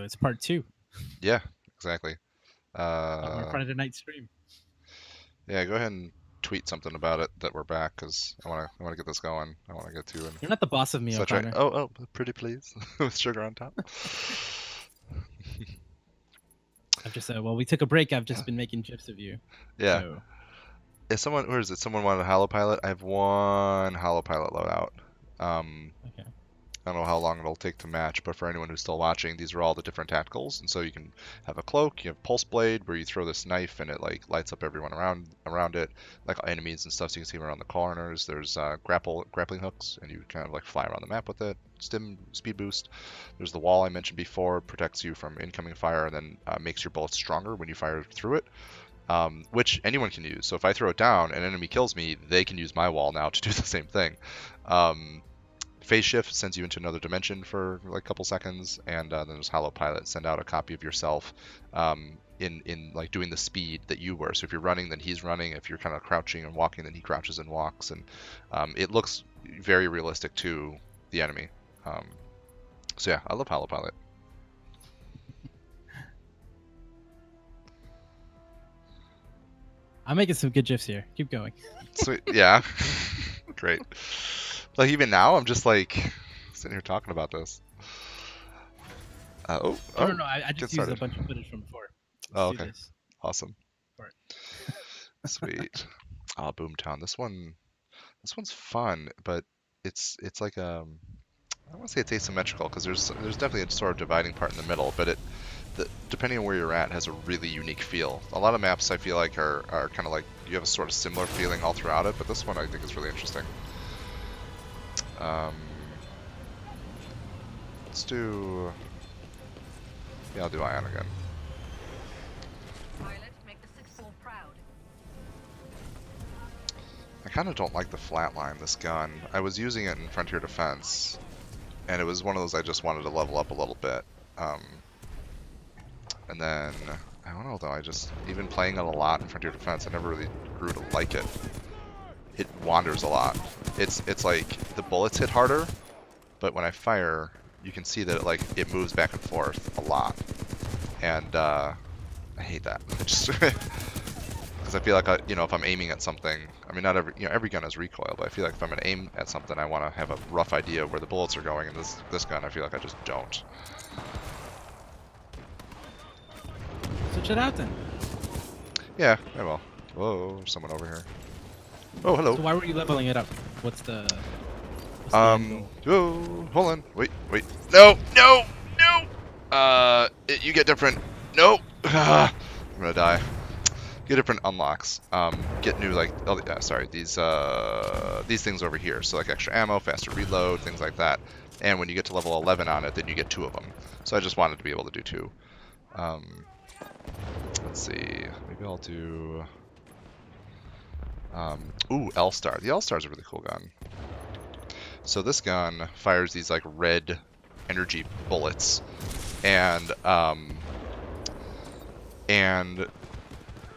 it's part 2 Yeah, exactly. of our Friday night stream. Yeah, go ahead and tweet something about it that we're back because I want to get this going. I want to get to and You're not the boss of me, such a O'Connor. pretty please with sugar on top. I've just well, we took a break. I've just been making gifs of you. Yeah. So If someone, where is it? Someone wanted a hollow pilot. I have one hollow pilot loadout. okay. I don't know how long it'll take to match, but for anyone who's still watching, these are all the different tacticals. And so you can have a cloak, you have pulse blade where you throw this knife and it like lights up everyone around it, like enemies and stuff. So you can see them around the corners. There's grappling hooks, and you kind of like fly around the map with it. Stim speed boost. There's the wall I mentioned before, protects you from incoming fire and then makes your bullets stronger when you fire through it. Which anyone can use. So if I throw it down and an enemy kills me, they can use my wall now to do the same thing. Phase shift sends you into another dimension for like a couple seconds, and then there's hollow pilot, send out a copy of yourself in like doing the speed that you were. So if you're running, then he's running. If you're kind of crouching and walking, then he crouches and walks, and it looks very realistic to the enemy. So yeah, I love hollow pilot. I'm making some good gifs here. Keep going. Sweet, yeah, great. Like even now, I'm just like sitting here talking about this. No, I just used a bunch of footage from before. Let's do this. Awesome. Sweet. Boomtown. This one's fun, but it's like I don't want to say it's asymmetrical because there's definitely a sort of dividing part in the middle, but depending on where you're at, has a really unique feel. A lot of maps I feel like are kind of like you have a sort of similar feeling all throughout it, but this one I think is really interesting. Let's do. Yeah, I'll do Ion again. Pilot, make the sixth ball proud. I kind of don't like the flatline, this gun. I was using it in Frontier Defense, and it was one of those I just wanted to level up a little bit. And then, I don't know though, even playing it a lot in Frontier Defense, I never really grew to like it. It wanders a lot. It's like, the bullets hit harder, but when I fire, you can see that it moves back and forth a lot. And, I hate that. Just because I feel like if I'm aiming at something, I mean, not every gun has recoil, but I feel like if I'm gonna aim at something, I want to have a rough idea of where the bullets are going. And this gun, I feel like I just don't. Switch it out then. Yeah, I will. Whoa, there's someone over here. Oh, hello. So why were you leveling it up? What's the oh, hold on. Wait. No. You get different. No. I'm gonna die. Get different unlocks. Get new these things over here. So like extra ammo, faster reload, things like that. And when you get to level 11 on it, then you get 2 of them. So I just wanted to be able to do 2. Let's see. Maybe I'll do. L-Star. The L-Star is a really cool gun. So this gun fires these like red energy bullets, and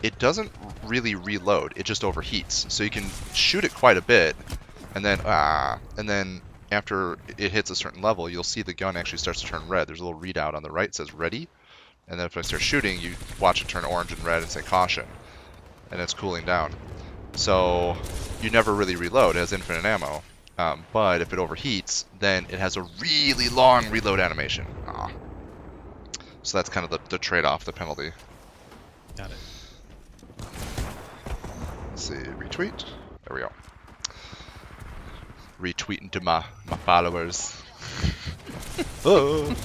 it doesn't really reload. It just overheats. So you can shoot it quite a bit, and then after it hits a certain level, you'll see the gun actually starts to turn red. There's a little readout on the right that says ready, and then if I start shooting, you watch it turn orange and red and say caution, and it's cooling down. So you never really reload. It has infinite ammo. But if it overheats, then it has a really long reload animation. So that's kind of the trade-off, the penalty. Got it. Let's see, retweet. There we go. Retweeting to my followers. Oh.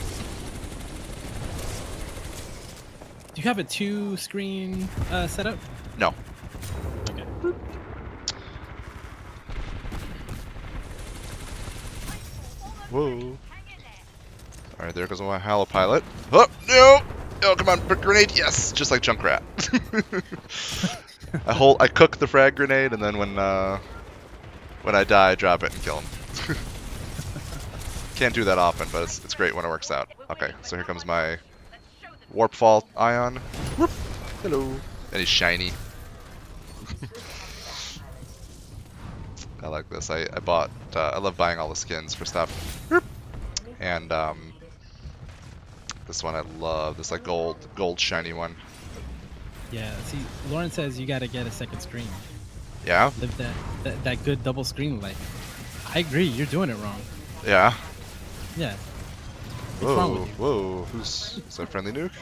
Do you have a 2-screen setup? No. Okay. Whoa. Alright, there goes my hollow pilot. Oh, no! Oh, come on, grenade, yes! Just like Junkrat. I cook the frag grenade, and then when I die, I drop it and kill him. Can't do that often, but it's great when it works out. Okay, so here comes my warp fall ion. Whoop. Hello. And he's shiny. I like this. I love buying all the skins for stuff. And this one. I love this like gold shiny one. Yeah. See, Lauren says you got to get a second screen. Yeah. Live that good double screen life. I agree. You're doing it wrong. Yeah. Yeah. What's wrong with you? Whoa. Is that a friendly nuke?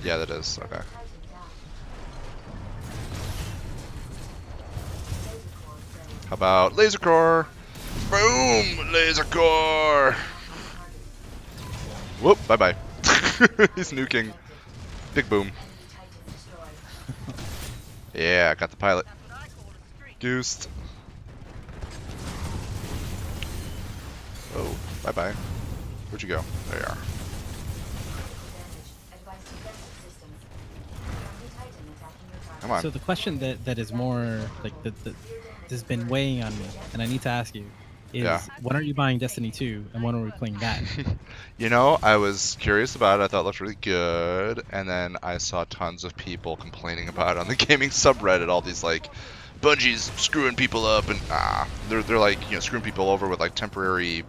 Yeah, that is. Okay. How about laser core? Boom! Laser core! Whoop! Bye bye. He's nuking. Big boom. Yeah, got the pilot. Goosed. Oh, bye bye. Where'd you go? There you are. Come on. So the question that is more like has been weighing on me, and I need to ask you, is Yeah. when are you buying Destiny 2, and when are we playing that? You know, I was curious about it. I thought it looked really good, and then I saw tons of people complaining about it on the gaming subreddit. All these like, Bungie's screwing people up, and they're like, you know, screwing people over with like temporary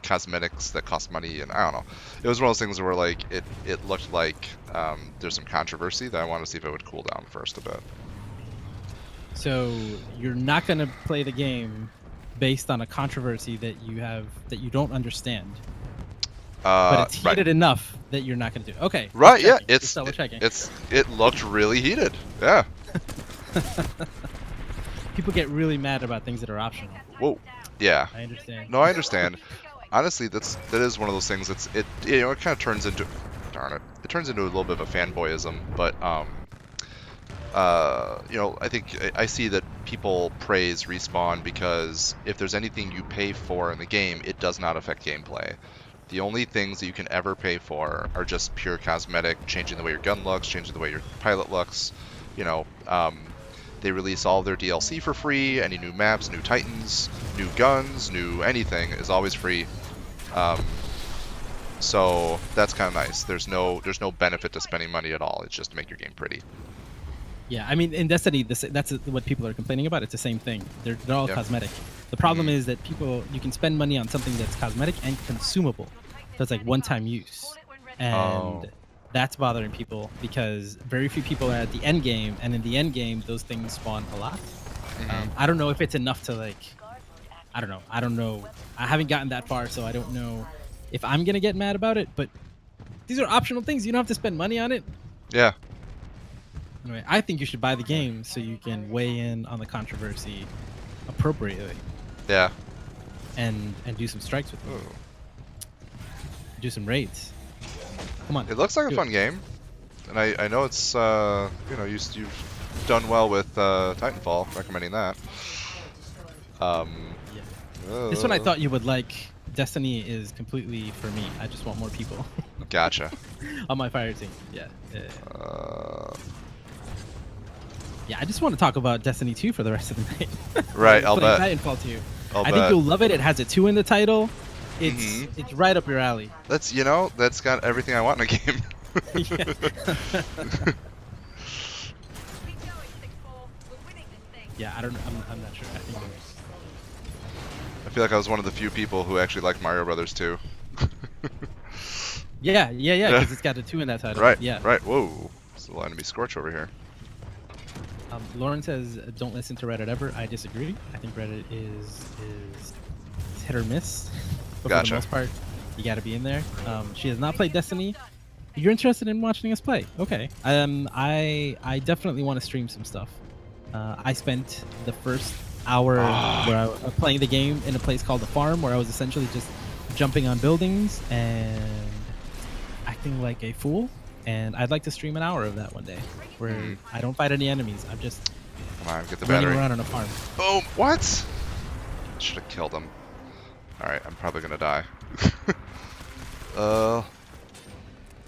cosmetics that cost money, and I don't know. It was one of those things where like it looked like there's some controversy that I wanted to see if it would cool down first a bit. So you're not going to play the game based on a controversy that you don't understand, but it's heated enough that you're not going to do it. Okay. Right? Yeah. Checking. It looked really heated. Yeah. People get really mad about things that are optional. Whoa. Yeah. I understand. No, I understand. Honestly, that is one of those things it you know, it kind of turns into, darn it, it turns into a little bit of a fanboyism, but you know, I think I see that people praise Respawn because if there's anything you pay for in the game, it does not affect gameplay. The only things that you can ever pay for are just pure cosmetic, changing the way your gun looks, changing the way your pilot looks. You know, they release all of their DLC for free. Any new maps, new Titans, new guns, new anything is always free. So that's kind of nice. There's no benefit to spending money at all. It's just to make your game pretty. Yeah, I mean, in Destiny, that's what people are complaining about. It's the same thing. They're all cosmetic. The problem is that you can spend money on something that's cosmetic and consumable. So it's like one-time use. And that's bothering people because very few people are at the end game. And in the end game, those things spawn a lot. I don't know if it's enough to like, I don't know. I haven't gotten that far, so I don't know if I'm going to get mad about it. But these are optional things. You don't have to spend money on it. Yeah. Anyway, I think you should buy the game so you can weigh in on the controversy appropriately. Yeah. And do some strikes with them. Do some raids. Come on. It looks like a fun game, and I know it's you know, you've done well with Titanfall, recommending that. This one I thought you would like. Destiny is completely for me. I just want more people. Gotcha. On my fire team. Yeah. Yeah, I just want to talk about Destiny 2 for the rest of the night. Right, I'll bet. Titanfall 2. I think you'll love it. It has a 2 in the title. It's right up your alley. That's, you know, that's got everything I want in a game. Yeah, I don't know. I'm not sure. I think I feel like I was one of the few people who actually liked Mario Brothers 2. Yeah, because it's got a 2 in that title. Right, yeah. right. Whoa, there's a little enemy Scorch over here. Lauren says, "Don't listen to Reddit ever." I disagree. I think Reddit is hit or miss. But for the most part, you got to be in there. She has not played Destiny. You're interested in watching us play? Okay. I definitely want to stream some stuff. I spent the first hour where I was playing the game in a place called the Farm, where I was essentially just jumping on buildings and acting like a fool. And I'd like to stream an hour of that one day, where I don't fight any enemies. I'm just get the running battery. around on a farm. Boom! What? I should have killed him. All right, I'm probably gonna die.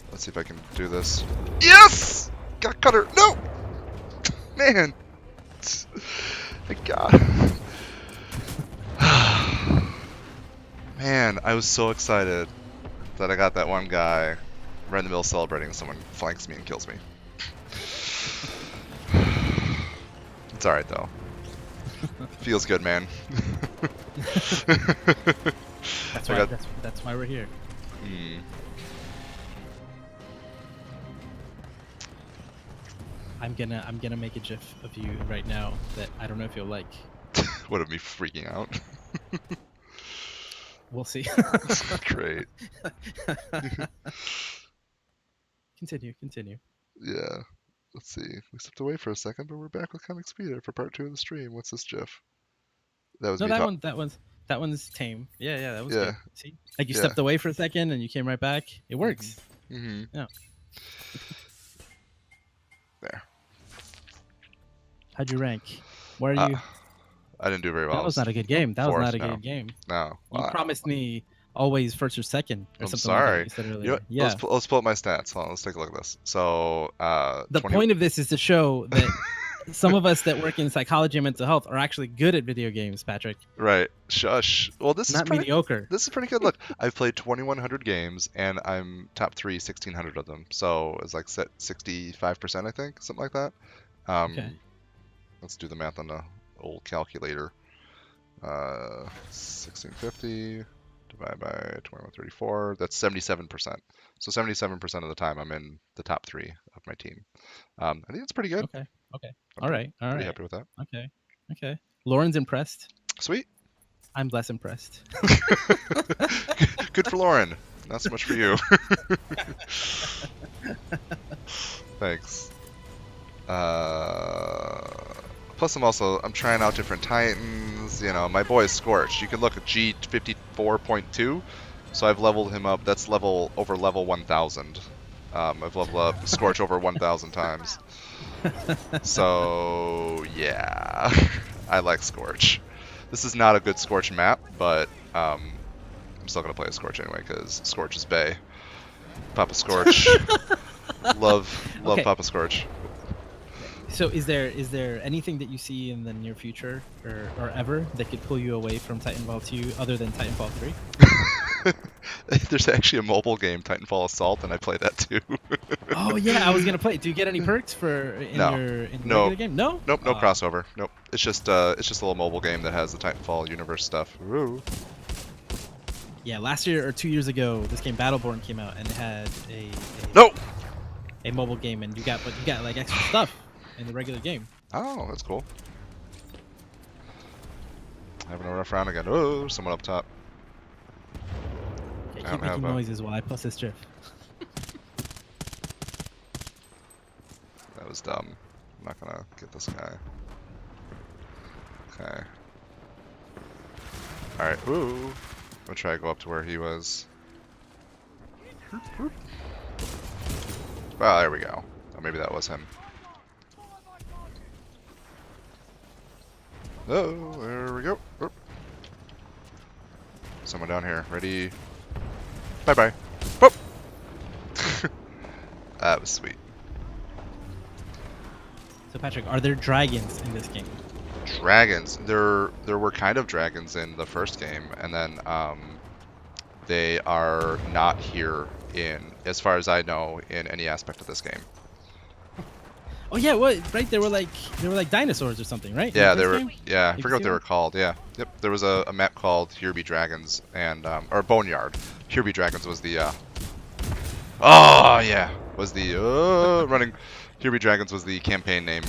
Let's see if I can do this. Yes! Got cutter. No! Man! I got him. Man, I was so excited that I got that one guy right in the middle celebrating. Someone flanks me and kills me. It's alright though. Feels good, man. That's why we're here. I'm gonna make a GIF of you right now that I don't know if you'll like. What, of me freaking out? We'll see. Great. Continue. Yeah. Let's see. We stepped away for a second, but we're back with Comic Speeder for part 2 of the stream. What's this GIF? That was No, me talking. that one's tame. Yeah, that was Yeah. good. See, like you Yeah. stepped away for a second and you came right back. It works. Mm-hmm. Yeah. There. How'd you rank? Where are you? I didn't do very well. That was not a good game. That was Fourth, not a no. good game. No. You promised me always first or second or I'm something like that sorry. you said earlier. You know what? Yeah. Let's pull up my stats. Hold on, let's take a look at this. So, The point of this is to show that some of us that work in psychology and mental health are actually good at video games, Patrick. Right. Shush. Well, this Not is pretty, mediocre. This is pretty good. Look, I've played 2,100 games, and I'm top 3, 1,600 of them. So it's like 65%, I think, something like that. Okay. Let's do the math on the old calculator. 1650 divided by 2134. That's 77%. So 77% of the time, I'm in the top 3 of my team. I think it's pretty good. Okay. I'm All right. pretty happy with that. Okay. Lauren's impressed. Sweet. I'm less impressed. Good for Lauren. Not so much for you. Thanks. Plus, I'm trying out different Titans. You know, my boy is Scorch. You can look at G54.2. So I've leveled him up. That's over level 1,000. I've leveled up Scorch over 1,000 times. So yeah, I like Scorch. This is not a good Scorch map, but I'm still gonna play a Scorch anyway because Scorch is bae. Papa Scorch. love Okay. Papa Scorch. So is there anything that you see in the near future or ever that could pull you away from Titanfall 2 other than Titanfall 3? There's actually a mobile game, Titanfall Assault, and I play that too. Oh yeah, I was gonna play. Do you get any perks in the regular game? No. Nope, no crossover. Nope. It's just a little mobile game that has the Titanfall universe stuff. Ooh. Yeah, last year or 2 years ago, this game Battleborn came out and it had a mobile game, and you got like extra stuff in the regular game. Oh, that's cool. Having a rough round again. Oh, someone up top. Okay, keep making noises while I post this GIF. That was dumb. I'm not gonna get this guy. Okay. Alright, ooh. I'm gonna try to go up to where he was. Well, there we go. Oh, maybe that was him. Oh, there we go. Oop. Someone down here. Ready? Bye-bye. Whoop! That was sweet. So Patrick, are there dragons in this game? Dragons. There were kind of dragons in the first game, and then they are not here as far as I know, in any aspect of this game. Oh yeah, right? They were like dinosaurs or something, right? Yeah, they were. Game? Yeah, I forget what they were called. Yeah, yep. There was a map called Here Be Dragons and or Boneyard. Here Be Dragons was the. Oh yeah, was the running. Here Be Dragons was the campaign name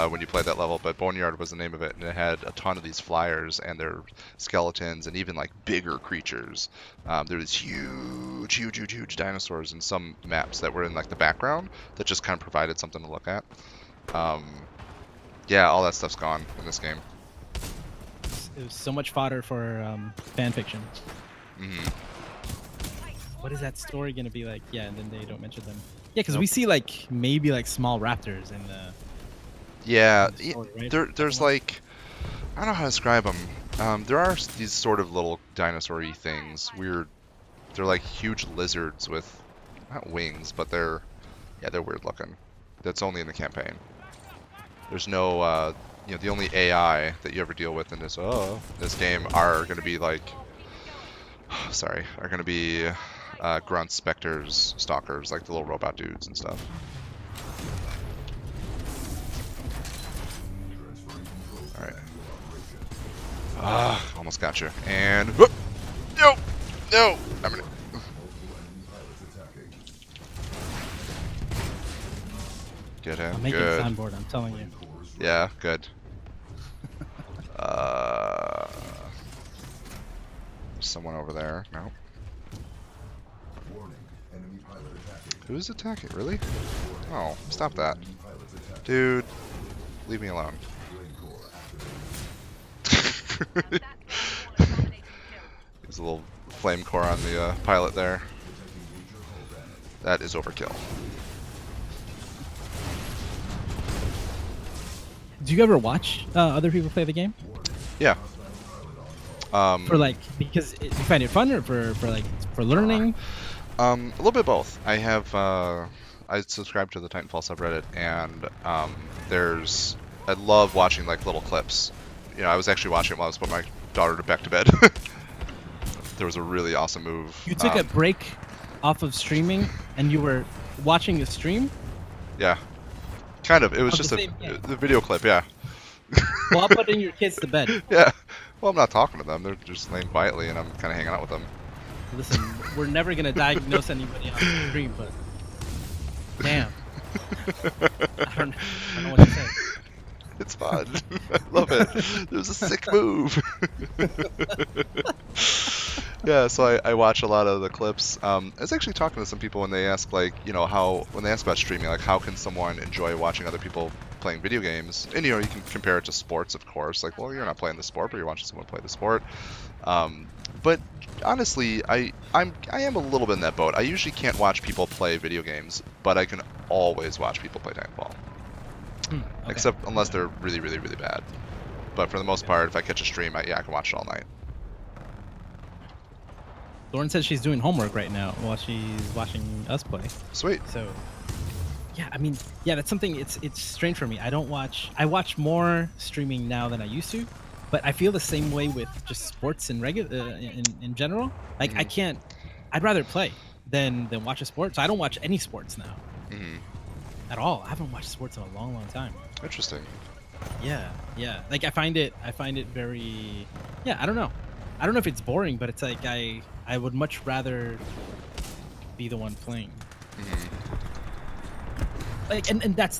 when you played that level, but Boneyard was the name of it, and it had a ton of these flyers and their skeletons and even like bigger creatures. There was huge dinosaurs in some maps that were in like the background that just kind of provided something to look at. Yeah, all that stuff's gone in this game. It was so much fodder for fan fiction. Mm-hmm. What is that story gonna be like? Yeah, and then they don't mention them. Yeah, because we see like maybe like small raptors in the. Yeah, in the story, right? there's like, I don't know how to describe them. There are these sort of little dinosaur-y things. Weird. They're like huge lizards with, not wings, but they're weird looking. That's only in the campaign. There's no, the only AI that you ever deal with in this game are going to be like, are going to be grunts, specters, stalkers, like the little robot dudes and stuff. Alright. Almost got you. And whoop! No! I'm gonna. Get him. I'm making a Good. soundboard, I'm telling you. Yeah, good. Someone over there. No. Who's attacking? Really? Oh, stop that. Dude, leave me alone. There's a little flame core on the pilot there. That is overkill. Do you ever watch other people play the game? Yeah. For like, because you find it fun, or for learning? A little bit of both. I have I subscribe to the Titanfall subreddit, and I love watching like little clips. You know, I was actually watching it while I was putting my daughter back to bed. There was a really awesome move. You took a break off of streaming, and you were watching a stream? Yeah. Kind of. It was just the video clip, yeah. While putting your kids to bed. Yeah. Well, I'm not talking to them. They're just laying quietly, and I'm kind of hanging out with them. Listen, we're never going to diagnose anybody on the stream, but damn. I don't know what to say. It's fun. I love it. There's a sick move. Yeah, so I watch a lot of the clips. I was actually talking to some people when they ask, like, you know, when they ask about streaming, like, how can someone enjoy watching other people playing video games? And, you know, you can compare it to sports, of course. Like, well, you're not playing the sport, but you're watching someone play the sport. But honestly, I am a little bit in that boat. I usually can't watch people play video games, but I can always watch people play Titanfall. Okay. Except unless they're really, really, really bad. But for the most part, if I catch a stream, I can watch it all night. Lauren says she's doing homework right now while she's watching us play. Sweet. So, yeah, I mean, yeah, that's something. It's strange for me. I watch more streaming now than I used to, but I feel the same way with just sports in general. Like, I can't. I'd rather play than watch a sport. So I don't watch any sports now. At all. I haven't watched sports in a long, long time. Interesting. Yeah. Like I find it very. Yeah, I don't know. I don't know if it's boring, but it's like I would much rather be the one playing. Like, and that's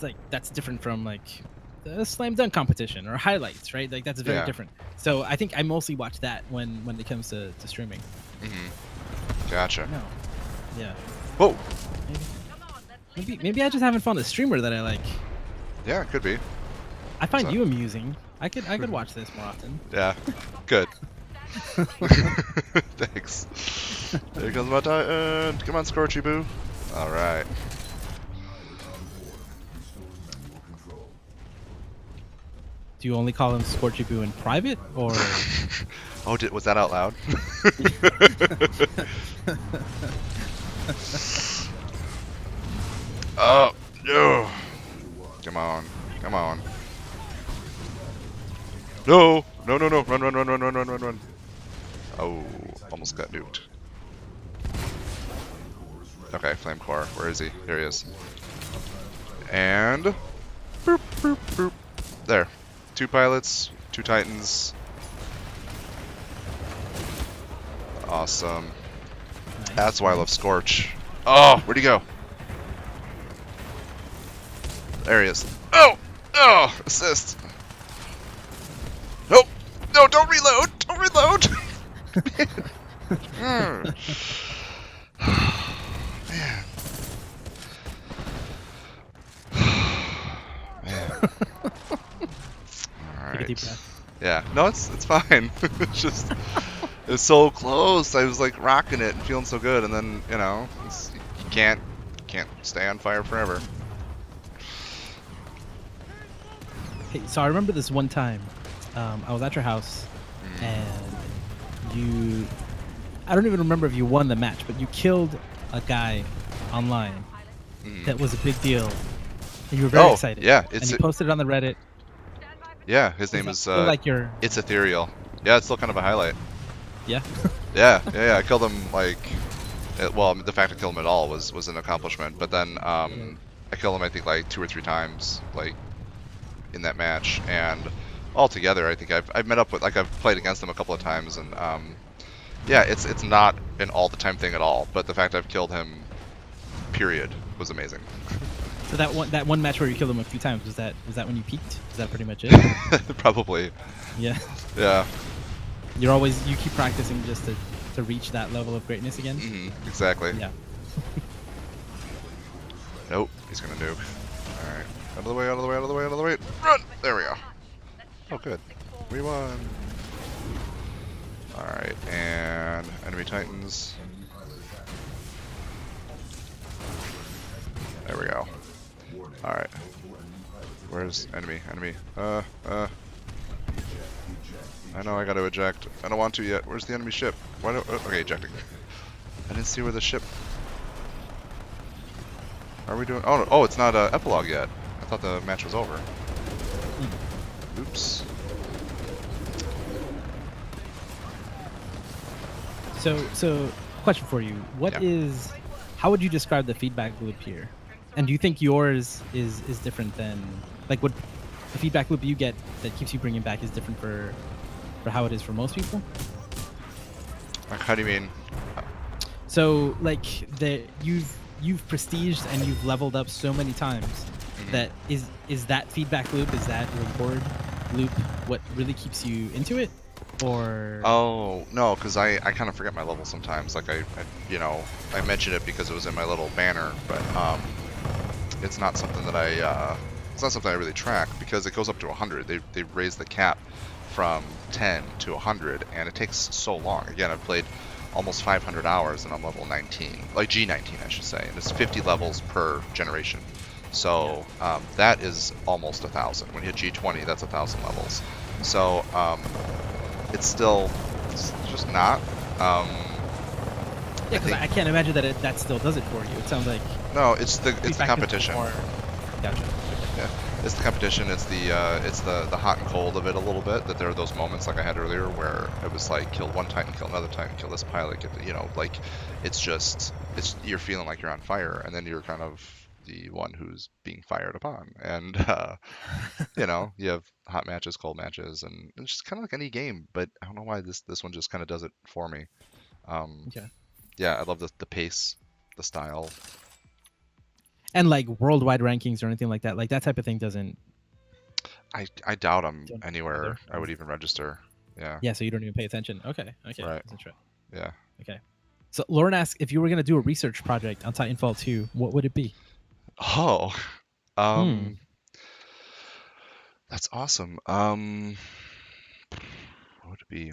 different from like a slam dunk competition or highlights, right? Like that's very different. So I think I mostly watch that when it comes to streaming. Gotcha. No. Yeah. Whoa. Maybe I just haven't found a streamer that I like. Yeah, it could be. I find you amusing. I could watch this more often. Yeah. Good. Thanks. Here comes my Titan. Come on, Scorchy Boo. All right. Do you only call him Scorchy Boo in private, or? Oh, was that out loud? Oh no! Come on! Come on! No! No! No! No! Run! Run! Run! Run! Run! Run! Run! Run! Oh, almost got nuked. Okay, flame core. Where is he? Here he is. And boop, boop, boop. There. 2 pilots, 2 titans. Awesome. Nice. That's why I love Scorch. Oh, where'd he go? There he is. Oh! Oh! Assist! Nope! No, don't reload! Don't reload! Man. Man. Alright. Take a deep breath. Yeah. No, it's fine. It's just... It's so close. I was like rocking it and feeling so good, and then, you know, you can't stay on fire forever. Hey, so I remember this one time, I was at your house, and I don't even remember if you won the match, but you killed a guy online. That was a big deal. And you were very excited. Yeah, and you posted it on the Reddit. Yeah, his name is like It's Ethereal. Yeah, it's still kind of a highlight. Yeah. yeah. I killed him like, well, the fact I killed him at all was an accomplishment. But then I killed him I think like 2 or 3 times, like in that match, and altogether I think I've met up with, like, I've played against him a couple of times, and yeah, it's not an all the time thing at all. But the fact I've killed him, period, was amazing. So that one match where you killed him a few times, was that when you peaked? Is that pretty much it? Probably. Yeah. Yeah. You keep practicing just to reach that level of greatness again. Exactly. Yeah. Nope, he's gonna nuke. Alright. Out of the way, out of the way, out of the way, out of the way. Run! There we go. Oh, good. We won. Alright, and enemy titans. There we go. Alright. Where's enemy? Enemy. I know I gotta eject. I don't want to yet. Where's the enemy ship? Why don't... okay, ejecting. I didn't see where the ship... Are we doing... oh, no. Oh, it's not epilogue yet. I thought the match was over. Oops. So, question for you. How would you describe the feedback loop here? And do you think yours is different than, like, would the feedback loop you get that keeps you bringing back is different for how it is for most people? Like, how do you mean? So, like, you've prestiged and you've leveled up so many times that is that feedback loop, is that reward loop what really keeps you into it? Or... oh, no, because I kind of forget my level sometimes. Like, I mentioned it because it was in my little banner, but it's not something that it's not something I really track, because it goes up to 100. They raised the cap from 10 to 100, and it takes so long. Again, I've played almost 500 hours, and I'm level 19. Like, G19, I should say. And it's 50 levels per generation. So, that is almost 1,000. When you hit G20, that's 1,000 levels. So, it's just not. Yeah, because I can't imagine that that still does it for you. It sounds like... no, it's the competition. Gotcha. Yeah, it's the competition. It's the hot and cold of it a little bit. That there are those moments like I had earlier where it was like kill one Titan, kill another Titan, kill this pilot, get the, like you're feeling like you're on fire, and then you're kind of the one who's being fired upon, and you have hot matches, cold matches, and it's just kind of like any game. But I don't know why this one just kind of does it for me. Okay. Yeah, I love the pace, the style. And like worldwide rankings or anything like that type of thing doesn't... I doubt I'm anywhere I would even register. Yeah. Yeah, so you don't even pay attention. Okay. Right. That's interesting. Yeah. Okay. So Lauren asks, if you were going to do a research project on Titanfall 2, what would it be? Oh, that's awesome. What would it be?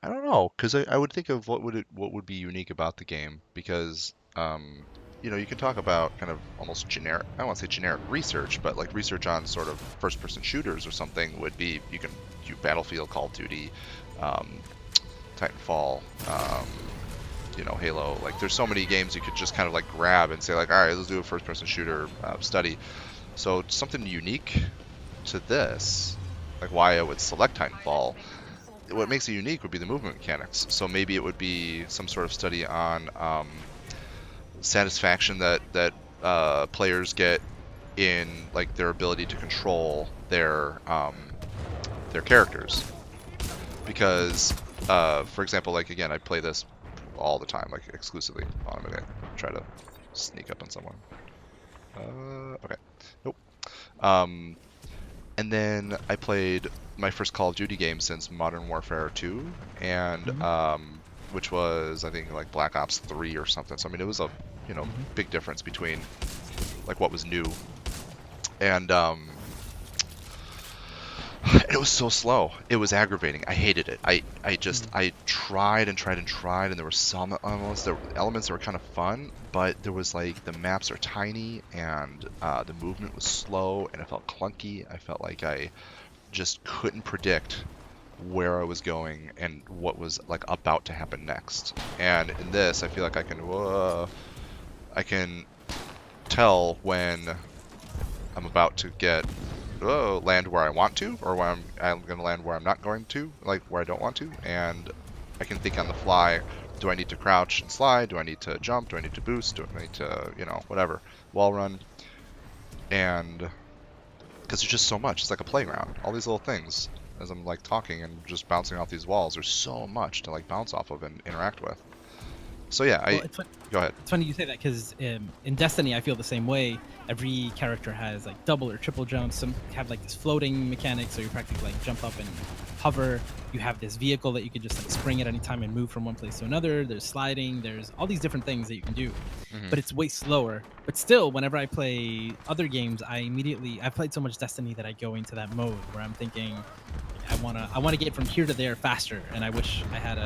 I don't know, because I would think of what would be unique about the game, because you can talk about kind of almost generic, I don't want to say generic research, but like research on sort of first-person shooters or something would be, you can do Battlefield, Call of Duty, Titanfall, Halo. Like, there's so many games you could just kind of like grab and say like, all right, let's do a first-person shooter study. So something unique to this, like why I would select Titanfall, what makes it unique would be the movement mechanics. So maybe it would be some sort of study on satisfaction that players get in like their ability to control their characters. Because, for example, like again, I play this all the time, like exclusively. I'm gonna try to sneak up on someone. Okay, nope. And then I played my first Call of Duty game since Modern Warfare 2, and which was, I think, like Black Ops 3 or something. So I mean, it was a big difference between like what was new, and it was so slow. It was aggravating. I hated it. I tried and tried and tried, and there were some elements that were kind of fun, but there was like the maps are tiny, and the movement was slow, and it felt clunky. I felt like I just couldn't predict where I was going and what was like about to happen next. And in this, I feel like I can tell when I'm about to get land where I want to, or where I'm going to land where I'm not going to, like where I don't want to, and I can think on the fly, do I need to crouch and slide, do I need to jump, do I need to boost, do I need to, whatever, wall run, and because there's just so much, it's like a playground, all these little things, as I'm like talking and just bouncing off these walls, there's so much to like bounce off of and interact with, So yeah, Well, go ahead. it's funny you say that because in Destiny, I feel the same way. Every character has like double or triple jumps. Some have like this floating mechanic, so you practically like jump up and hover. You have this vehicle that you can just like spring at any time and move from one place to another. There's sliding. There's all these different things that you can do, but it's way slower. But still, whenever I play other games, I've played so much Destiny that I go into that mode where I'm thinking, I wanna get from here to there faster, and I wish I had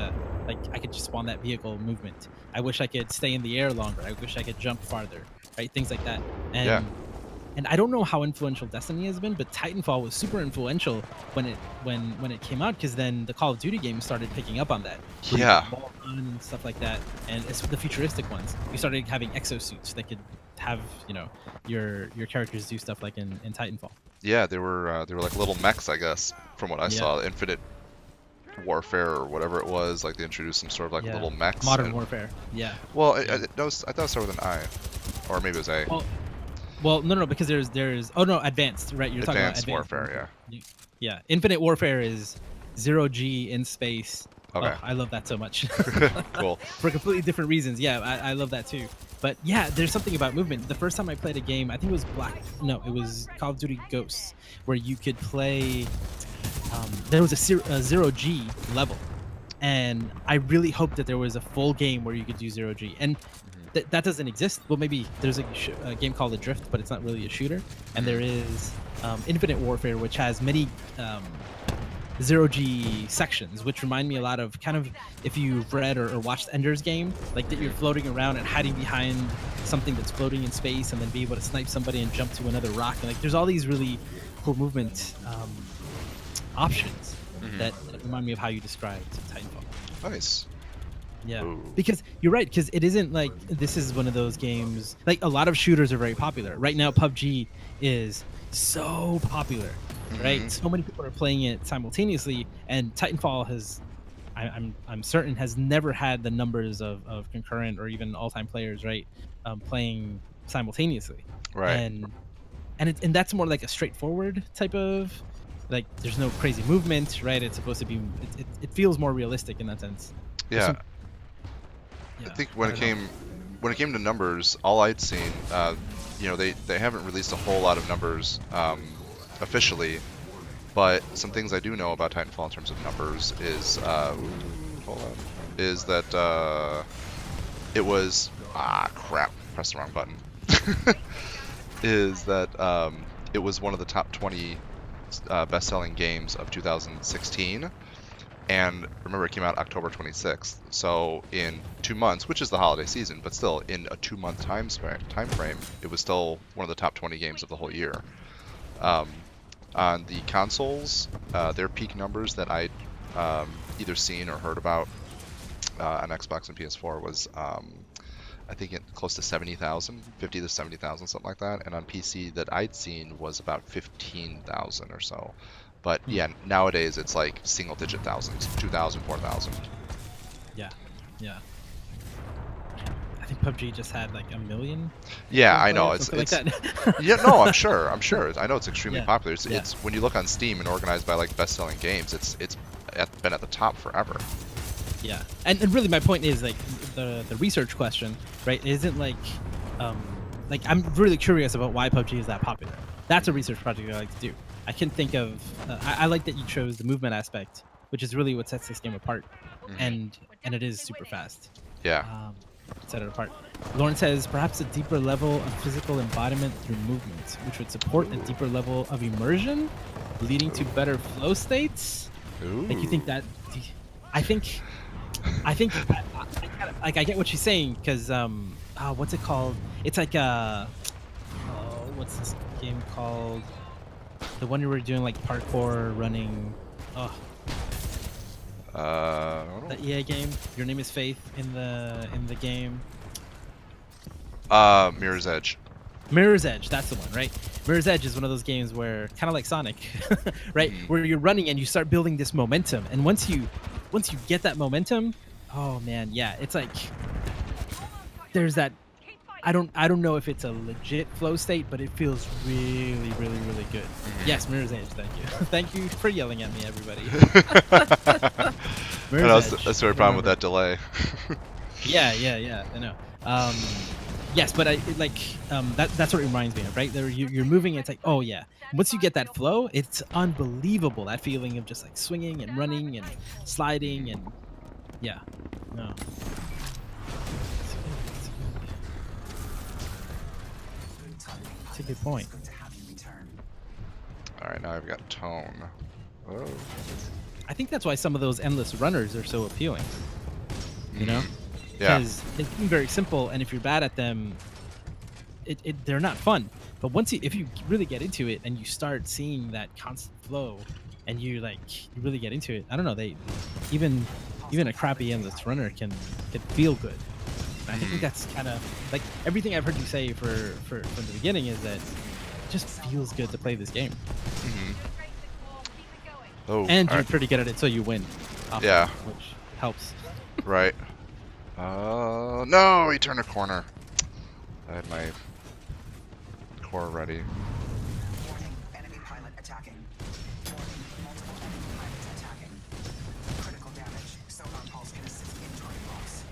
I could just spawn that vehicle movement. I wish I could stay in the air longer. I wish I could jump farther, right? Things like that. And Yeah. and I don't know how influential Destiny has been, but Titanfall was super influential when it came out, because then the Call of Duty games started picking up on that. where you Yeah. could wall run and stuff like that, and it's the futuristic ones. You started having exosuits that could have your characters do stuff like in Titanfall. Yeah, they were like little mechs, I guess, from what I saw. Infinite Warfare or whatever it was. Like they introduced some sort of like little mechs. Modern Warfare. Yeah. Well, I thought it started with an I, or maybe it was A. Well, no, because there's oh no, Advanced, right? You're talking about Advanced Warfare, yeah. Yeah, Infinite Warfare is 0G in space. Okay. Oh, I love that so much. Cool. For completely different reasons. Yeah, I love that too. But yeah, there's something about movement. The first time I played a game, I think it was it was Call of Duty Ghosts, where you could play. There was a 0G level, and I really hoped that there was a full game where you could do 0G, and that doesn't exist. Well, maybe there's a game called Adrift, but it's not really a shooter. And there is Infinite Warfare, which has many 0G sections, which remind me a lot of kind of if you've read or watched Ender's Game, like that you're floating around and hiding behind something that's floating in space, and then be able to snipe somebody and jump to another rock. And like there's all these really cool movement options that remind me of how you described Titanfall. Nice. Yeah, Ooh. because you're right, because it isn't like this is one of those games, like a lot of shooters are very popular. Right now, PUBG is so popular, right? So many people are playing it simultaneously, and Titanfall has, I'm certain, has never had the numbers of concurrent or even all-time players, right, playing simultaneously. Right. And that's more like a straightforward type of, like, there's no crazy movement, right? It's supposed to be, it feels more realistic in that sense. Yeah. I think when it came to numbers, all I'd seen, they haven't released a whole lot of numbers officially, but some things I do know about Titanfall in terms of numbers is that it was crap, pressed the wrong button. Is that it was one of the top 20 best-selling games of 2016. And remember, it came out October 26th. So in 2 months, which is the holiday season, but still in a 2-month time frame, it was still one of the top 20 games of the whole year. On the consoles, their peak numbers that I'd either seen or heard about on Xbox and PS4 was, I think, close to 70,000, 50 to 70,000, something like that. And on PC that I'd seen was about 15,000 or so. But yeah, nowadays it's like single-digit thousands, 2,000, 4,000. Yeah. I think PUBG just had like 1 million. Yeah, I know. It's like that. Yeah, no, I'm sure. I know it's extremely popular. It's, Yeah. it's when you look on Steam and organized by like best-selling games, it's been at the top forever. Yeah, and really my point is like the research question, right? Isn't like I'm really curious about why PUBG is that popular. That's a research project I like to do. I can think of I like that you chose the movement aspect, which is really what sets this game apart, and it is super fast. Yeah. Set it apart. Lauren says perhaps a deeper level of physical embodiment through movement, which would support a deeper level of immersion, leading to better flow states. Ooh. Like you think that? I think I get what she's saying, because what's it called? It's like what's this game called? The one you were doing like parkour, running. The EA game. Your Name is Faith in the game. Mirror's Edge. Mirror's Edge, that's the one, right? Mirror's Edge is one of those games where, kind of like Sonic, right? Where you're running and you start building this momentum, and once you get that momentum, oh man, yeah, it's like there's that. I don't know if it's a legit flow state, but it feels really, really, really good. Yes, Mirror's Edge. Thank you. Thank you for yelling at me, everybody. That's the problem with that delay. Yeah. I know. Yes, but that's what it reminds me of, right? There, you're moving. It's like, oh yeah. Once you get that flow, it's unbelievable. That feeling of just like swinging and running and sliding and yeah. No, it's good. It's good. It's a good point. All right, now I've got tone. Oh. I think that's why some of those endless runners are so appealing. You know, Yeah. because they seem very simple, and if you're bad at them, they're not fun. But if you really get into it and you start seeing that constant flow, and you really get into it, I don't know. Even even a crappy endless runner can feel good. And I think that's kind of like everything I've heard you say from the beginning is that it just feels good to play this game. Oh, And you're right. pretty good at it, so you win. Often, Yeah. which helps. Right. No, he turned a corner. I had my core ready. Enemy pilot attacking. Multiple enemy pilots attacking. Critical damage. Sonar pulse can assist in target loss.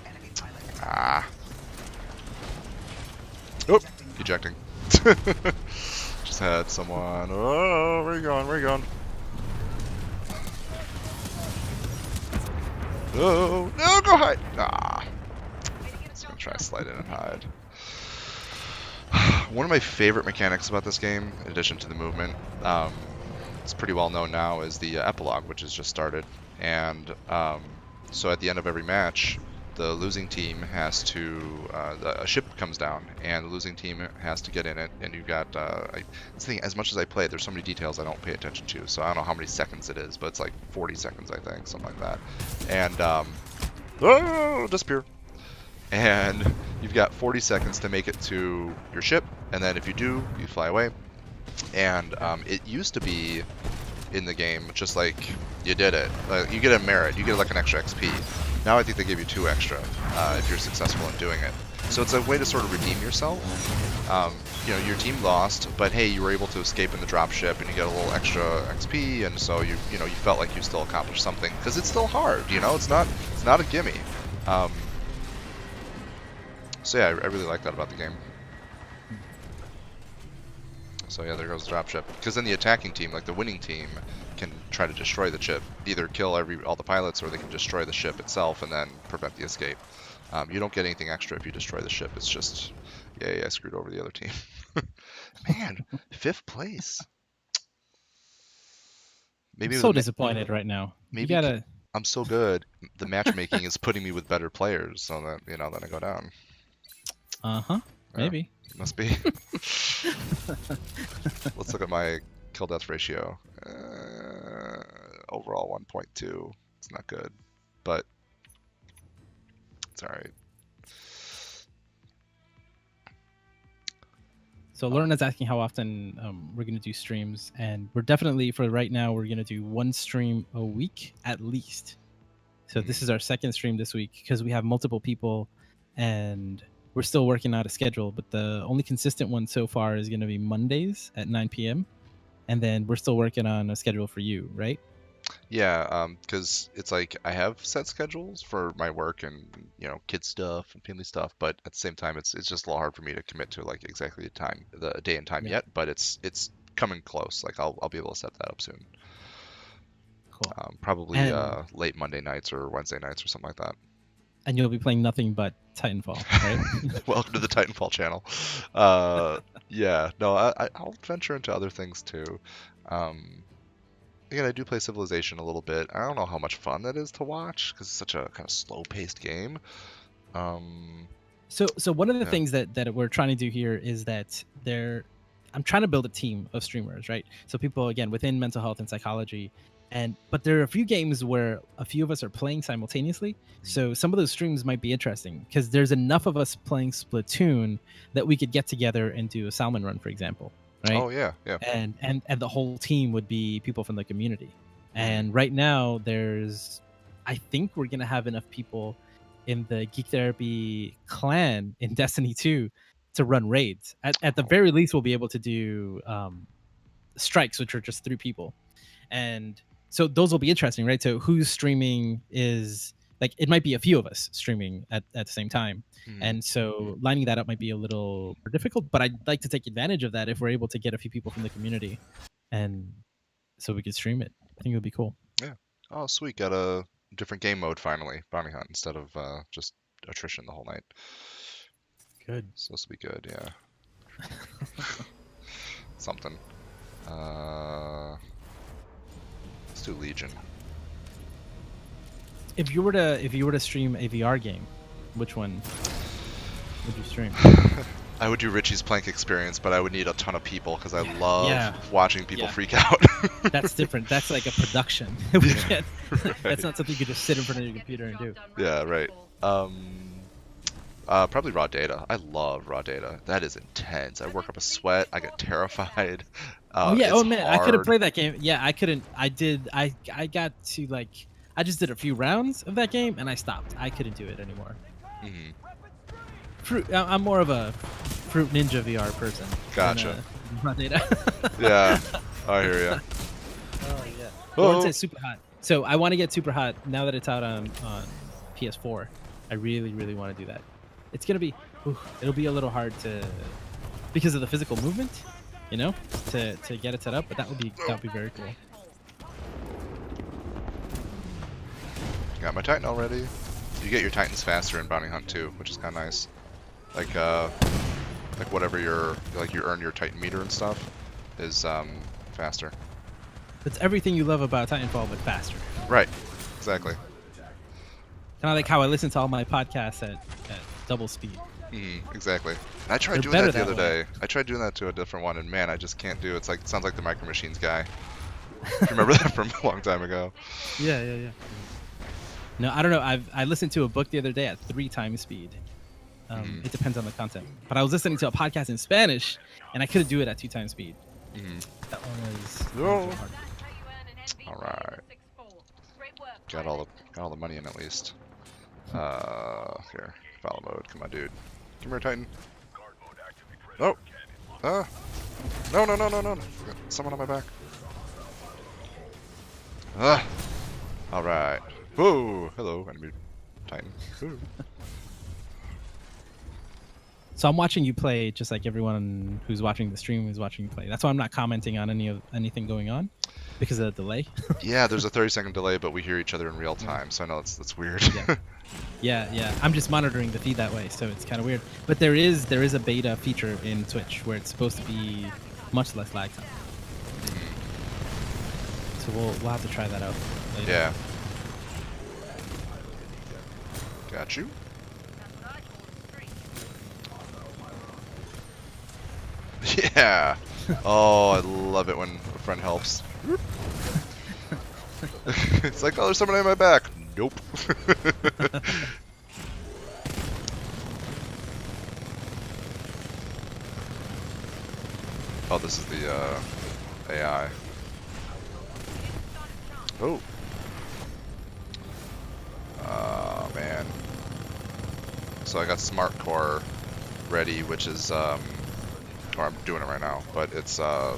Enemy pilot attacking. Ah. Oop. Ejecting. Just had someone. Oh, where you going? Where you going? Oh, no, go hide. Ah. Just gonna try to slide in and hide. One of my favorite mechanics about this game, in addition to the movement, it's pretty well known now, is the epilogue, which has just started. And so at the end of every match, the losing team has to, a ship comes down, and the losing team has to get in it. And you've got, as much as I play, there's so many details I don't pay attention to. So I don't know how many seconds it is, but it's like 40 seconds, I think, something like that. And, oh, disappear. And you've got 40 seconds to make it to your ship, and then if you do, you fly away. And it used to be in the game just like you did it. You get a merit, you get like an extra XP. Now I think they give you 2 extra if you're successful in doing it. So it's a way to sort of redeem yourself. You know, your team lost, but hey, you were able to escape in the dropship, and you get a little extra XP, and so you felt like you still accomplished something, because it's still hard. You know, it's not a gimme. So yeah, I really like that about the game. So yeah, there goes the dropship. Because then the attacking team, like the winning team, can try to destroy the ship. Either kill all the pilots, or they can destroy the ship itself and then prevent the escape. You don't get anything extra if you destroy the ship. It's just, yeah, I screwed over the other team. Man, 5th place. Maybe I'm so disappointed right now. Maybe You gotta. I'm so good. The matchmaking is putting me with better players, so that then I go down. Yeah, maybe. Must be. Let's look at my kill death ratio. Overall 1.2. It's not good, but it's alright. So Lauren is asking how often we're going to do streams, and we're definitely, for right now, we're going to do 1 stream a week at least. So this is our 2nd stream this week, because we have multiple people and we're still working out a schedule, but the only consistent one so far is going to be Mondays at 9 p.m. And then we're still working on a schedule for you, right? Yeah, because it's like I have set schedules for my work and kid stuff and family stuff, but at the same time, it's just a little hard for me to commit to like exactly the day and time yet. But it's coming close. Like I'll be able to set that up soon. Cool. Probably late Monday nights or Wednesday nights or something like that. And you'll be playing nothing but Titanfall, right? Welcome to the Titanfall channel. Yeah, no, I'll venture into other things too. Again, I do play Civilization a little bit. I don't know how much fun that is to watch because it's such a kind of slow-paced game. So one of the things that we're trying to do here is that I'm trying to build a team of streamers, right? So people, again, within mental health and psychology, but there are a few games where a few of us are playing simultaneously. So some of those streams might be interesting because there's enough of us playing Splatoon that we could get together and do a salmon run, for example, right? Oh yeah. And the whole team would be people from the community. And right now I think we're gonna have enough people in the Geek Therapy clan in Destiny 2 to run raids. At the very least, we'll be able to do strikes, which are just 3 people. And so those will be interesting, right? So who's streaming is like it might be a few of us streaming at the same time, and so lining that up might be a little more difficult. But I'd like to take advantage of that if we're able to get a few people from the community, and so we could stream it. I think it would be cool. Yeah. Oh, sweet. Got a different game mode finally. Bounty hunt instead of just attrition the whole night. Good. Supposed to be good, yeah. Something. Let's do Legion. If you were to stream a VR game, which one would you stream? I would do Richie's Plank experience, but I would need a ton of people because I love Yeah. watching people Yeah. freak out. That's different. That's like a production. We Yeah, can't- right. That's not something you could just sit in front of your computer and do. Yeah, right. Probably raw data. I love raw data. That is intense. I work up a sweat. I get terrified. Oh yeah. It's Oh man, I could have hard. played that game. Yeah, I couldn't. I did. I got to like. I just did a few rounds of that game and I stopped. I couldn't do it anymore. Mhm. I'm more of a Fruit Ninja VR person. Gotcha. Raw data. Yeah, I hear ya. Oh yeah. Oh. Well, it's super hot. So I want to get super hot now that it's out on PS4. I really, really want to do that. It's gonna be, it'll be a little hard to, because of the physical movement, you know, to get it set up. But that would be very cool. Got my Titan already. You get your Titans faster in Bounty Hunt too, which is kind of nice. Like whatever you earn your Titan meter and stuff is faster. It's everything you love about Titanfall, but faster. Right. Exactly. Kind of like how I listen to all my podcasts at double speed. Exactly. I tried They're doing better that the that other way. day. I tried doing that to a different one, and man, I just can't do it. It sounds like the Micro Machines guy. Remember that from a long time ago? Yeah. No, I don't know. I listened to a book the other day at 3 times speed. It depends on the content. But I was listening to a podcast in Spanish, and I couldn't do it at 2 times speed. That one was No. hard. All right. Got all the money in at least. Here, follow mode. Come on, dude. Come here, Titan. No. No. Got someone on my back. All right. Whoa. Hello, enemy Titan. Woo. So I'm watching you play just like everyone who's watching the stream is watching you play. That's why I'm not commenting on anything going on because of the delay. Yeah, there's a 30-second delay, but we hear each other in real time, so I know that's weird. Yeah. I'm just monitoring the feed that way, so it's kind of weird. But there is a beta feature in Twitch where it's supposed to be much less lag time. So we'll have to try that out later. Yeah. Got you. Yeah. Oh, I love it when a friend helps. It's like, oh, there's someone on my back. Nope. Oh, this is the AI. Oh. Oh, man. So I got Smart Core ready, which is, or I'm doing it right now, but it's the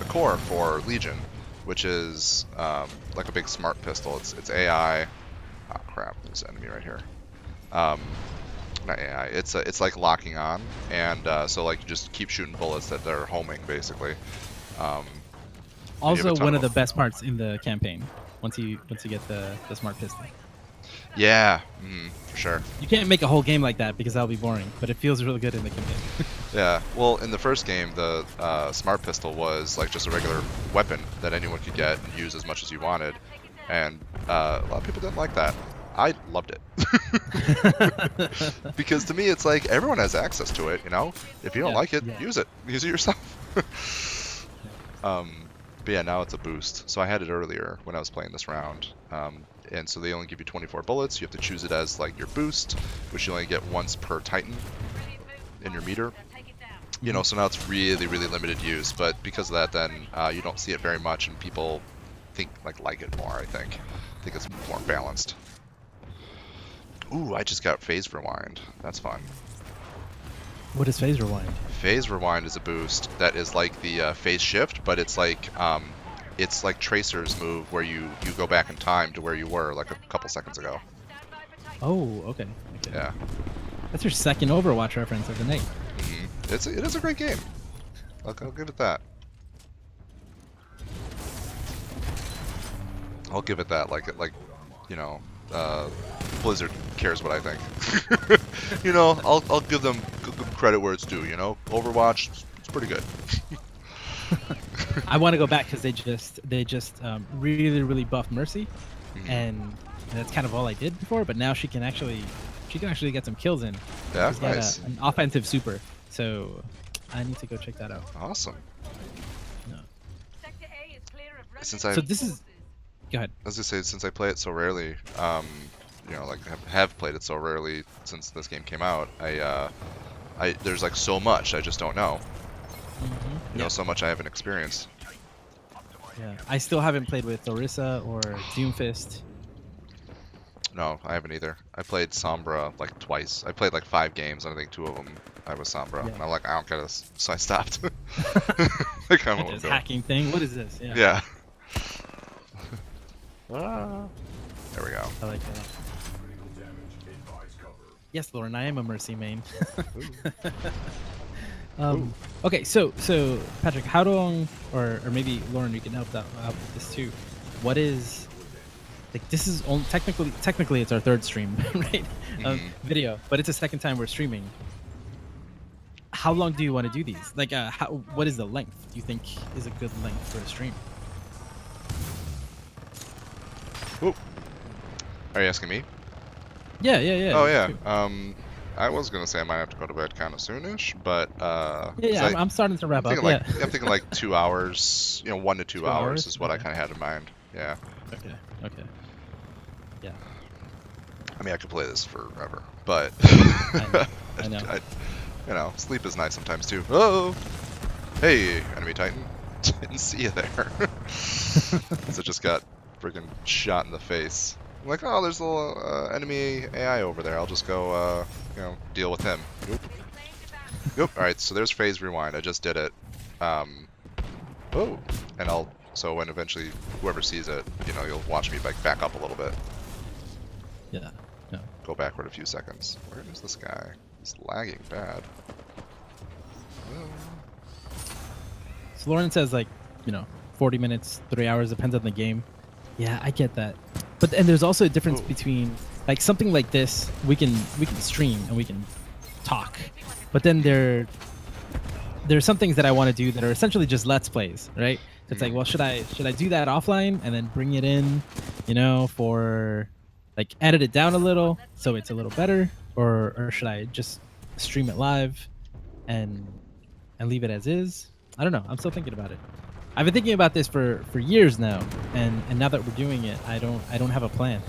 core for Legion, which is like a big smart pistol. It's AI. Oh crap! There's an enemy right here. Not AI. It's like locking on, and so like you just keep shooting bullets that they're homing basically. Also, ton one of of the best parts in the campaign once you get the smart pistol. Yeah, for sure. You can't make a whole game like that because that'll be boring, but it feels really good in the campaign. Yeah, well, in the first game, the smart pistol was like just a regular weapon that anyone could get and use as much as you wanted, and a lot of people didn't like that. I loved it because to me, it's like everyone has access to it. You know, if you don't like it, use it yourself. But yeah, now it's a boost. So I had it earlier when I was playing this round. And so they only give you 24 bullets. You have to choose it as like your boost, which you only get once per Titan in your meter. You know, so now it's really, really limited use. But because of that, then you don't see it very much, and people like it more. I think it's more balanced. Ooh, I just got phase rewind. That's fun. What is phase rewind? Phase rewind is a boost that is like the phase shift, but it's like it's like Tracer's move where you go back in time to where you were like a couple seconds ago. Oh, okay. Yeah. That's your second Overwatch reference of the night. It is a great game. I'll give it that. I'll give it that. Like you know, Blizzard cares what I think. You know, I'll give them credit where it's due. You know, Overwatch, it's pretty good. I want to go back because they just really buffed Mercy, and that's kind of all I did before. But now she can actually get some kills in. Yeah, She's got nice. an offensive super, so I need to go check that out. Awesome. No. Since I So this is. Go ahead. I was gonna say, since I play it so rarely, you know, like have played it so rarely since this game came out, I there's like so much I just don't know. You know, so much I haven't experienced. Yeah, I still haven't played with Orisa or Doomfist. No, I haven't either. I played Sombra like twice. I played like 5 games, and I think 2 of them I was Sombra. Yeah. And I'm like, I don't get this, so I stopped. I kind of This hacking thing. What is this? Yeah. Yeah. There we go. I like that. Yes, Lauren, I am a Mercy main. Okay, so Patrick, how long, or maybe Lauren, you can help out with this too. What is like this is only technically it's our 3rd stream, right? Video, but it's the 2nd time we're streaming. How long do you want to do these? Like, what is the length? Do you think is a good length for a stream? Ooh. Are you asking me? Yeah. Oh yeah. I was gonna say I might have to go to bed kind of soonish, but yeah, I'm starting to wrap up. I'm thinking like 2 hours. You know, 1 to 2 hours is what I Okay. kind of had in mind. Yeah. Okay. Yeah. I mean, I could play this forever, but I know. You know, sleep is nice sometimes too. Oh, hey, enemy Titan. Didn't see you there. So just got friggin' shot in the face. I'm like, oh, there's a little enemy AI over there. I'll just go, you know, deal with him. Nope. All right, so there's phase rewind. I just did it. Oh, and so when eventually whoever sees it, you know, you'll watch me like back up a little bit. Yeah. No. Go backward a few seconds. Where is this guy? He's lagging bad. So Lauren says like, 40 minutes, 3 hours, depends on the game. Yeah, I get that. But and there's also a difference between like something like this, we can stream and we can talk. But then there's some things that I want to do that are essentially just let's plays, right? So it's like, well, should I do that offline and then bring it in, for like edit it down a little so it's a little better, or should I just stream it live and leave it as is? I don't know. I'm still thinking about it. I've been thinking about this for years now, and now that we're doing it, I don't have a plan.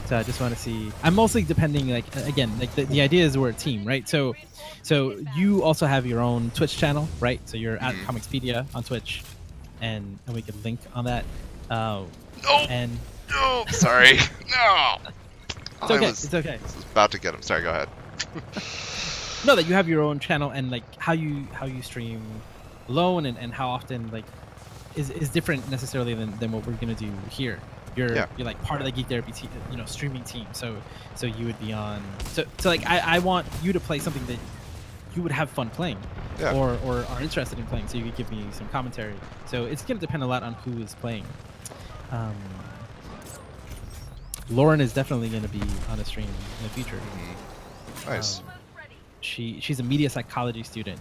So I just want to see. I'm mostly depending, like, again, like the idea is we're a team, right? So you also have your own Twitch channel, right? So you're at Comicspedia on Twitch, and we can link on that. No. And No. Sorry. No. It's okay. It's okay. I was about to get him. Sorry. Go ahead. No, that you have your own channel and like how you stream alone and how often like is different necessarily than what we're gonna do here. You're like part of the Geek Therapy team, streaming team. So you would be on. So like I want you to play something that you would have fun playing, or are interested in playing. So you could give me some commentary. So it's gonna depend a lot on who is playing. Lauren is definitely gonna be on a stream in the future. Nice. She's a media psychology student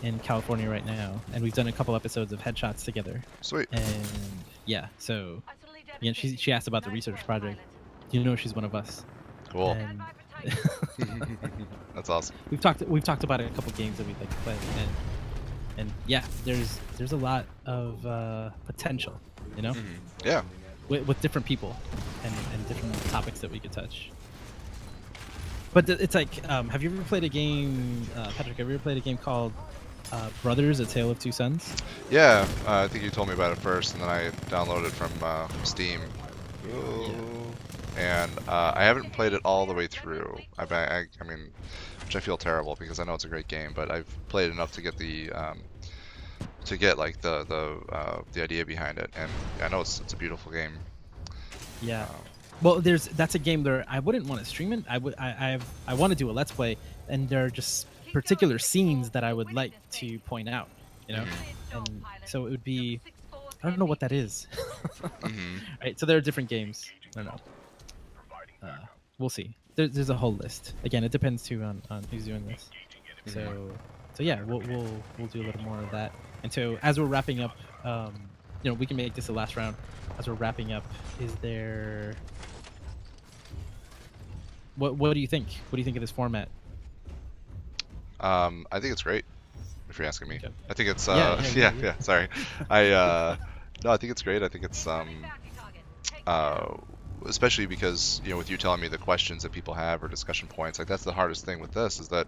in California right now, and we've done a couple episodes of Headshots together. Sweet. And yeah, so she asked about the research project. She's one of us. Cool. And That's awesome. we've talked about a couple games that we'd like to play, and yeah, there's a lot of potential, Yeah. with different people and different topics that we could touch. But it's like, have you ever played a game, Patrick? Have you ever played a game called Brothers: A Tale of Two Sons? Yeah, I think you told me about it first, and then I downloaded it from Steam. And I haven't played it all the way through. I mean, which I feel terrible because I know it's a great game, but I've played enough to get the to get like the idea behind it. And I know it's a beautiful game. Yeah. Well, that's a game there. I wouldn't want to stream it. I want to do a let's play, and there are just particular scenes that I would like to point out. You know, and so it would be. I don't know what that is. Right. So there are different games. I don't know. We'll see. There's a whole list. Again, it depends too on who's doing this. So yeah, we'll do a little more of that. And so as we're wrapping up, you know, we can make this the last round. As we're wrapping up, is there? What do you think? What do you think of this format? I think it's great. If you're asking me, Okay. I think it's Yeah. Sorry, I no, I think it's great. I think it's especially because, you know, with you telling me the questions that people have or discussion points, like that's the hardest thing with this is that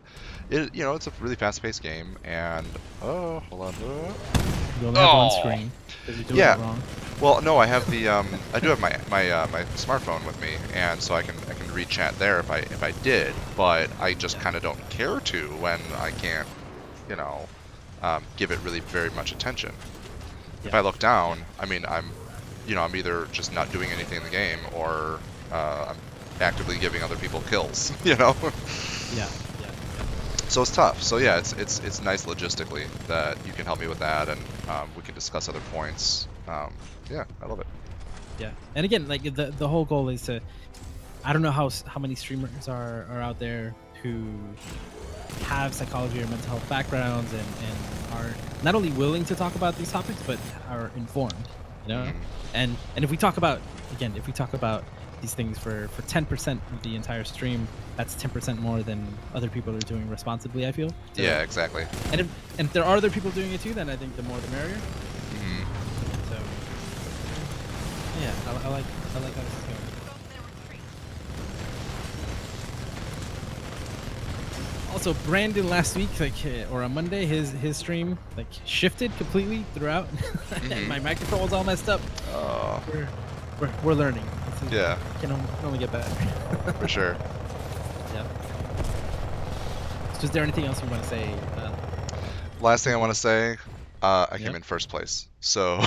you know, it's a really fast-paced game, and oh, hold on. You only have one screen. 'Cause you're doing it wrong. Well, no, I have the I do have my smartphone with me, and so I can read chat there if I did, but I just kind of don't care to when I can't, you know, give it really very much attention. If I look down, I mean, I'm either just not doing anything in the game, or I'm actively giving other people kills, you know. Yeah. So it's tough. So yeah, it's nice logistically that you can help me with that, and we can discuss other points. Yeah, I love it. Yeah. And again, like the whole goal is to. I don't know how many streamers are out there who have psychology or mental health backgrounds and are not only willing to talk about these topics but are informed, you know. And if we talk about these things for 10% of the entire stream, that's 10% more than other people are doing responsibly, I feel. So, Yeah, exactly. and if there are other people doing it too, then I think the more the merrier. So yeah, I like how this is going. Also, Brandon last week, or on Monday, his stream shifted completely throughout. And my microphone was all messed up. Oh. We're learning. Yeah. Can only get better. For sure. Yeah. So is there anything else you want to say? Last thing I want to say, I came in first place. So.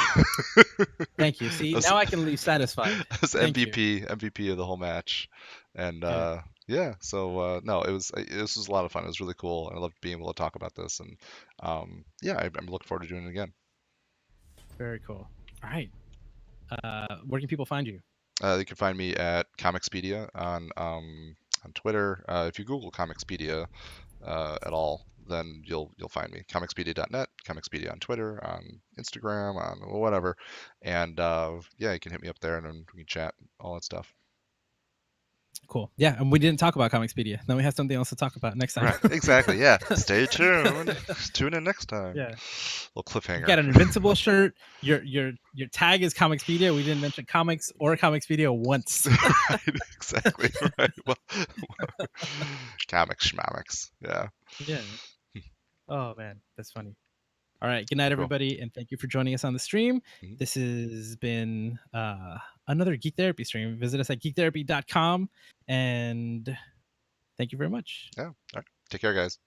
Thank you. See, now I can leave satisfied. As MVP of the whole match, and yeah. So no, this was a lot of fun. It was really cool, and I loved being able to talk about this. And yeah, I'm looking forward to doing it again. Very cool. All right. Where can people find you? You can find me at Comicspedia on Twitter. If you Google Comicspedia at all, then you'll find me. Comicspedia.net, Comicspedia on Twitter, on Instagram, on whatever. And yeah, you can hit me up there, and then we can chat, all that stuff. Cool. Yeah, and we didn't talk about Comicspedia. Now we have something else to talk about next time. Right. Exactly. Yeah. Stay tuned. Tune in next time. Yeah. Little cliffhanger. You got an Invincible shirt. Your tag is Comicspedia. We didn't mention comics or Comicspedia once. Right. Exactly. Right. Well, comics, schmamics. Yeah. Yeah. Oh man, that's funny. All right. Good night, everybody, and thank you for joining us on the stream. This has been another Geek Therapy stream. Visit us at geektherapy.com, and thank you very much. Yeah. All right. Take care, guys.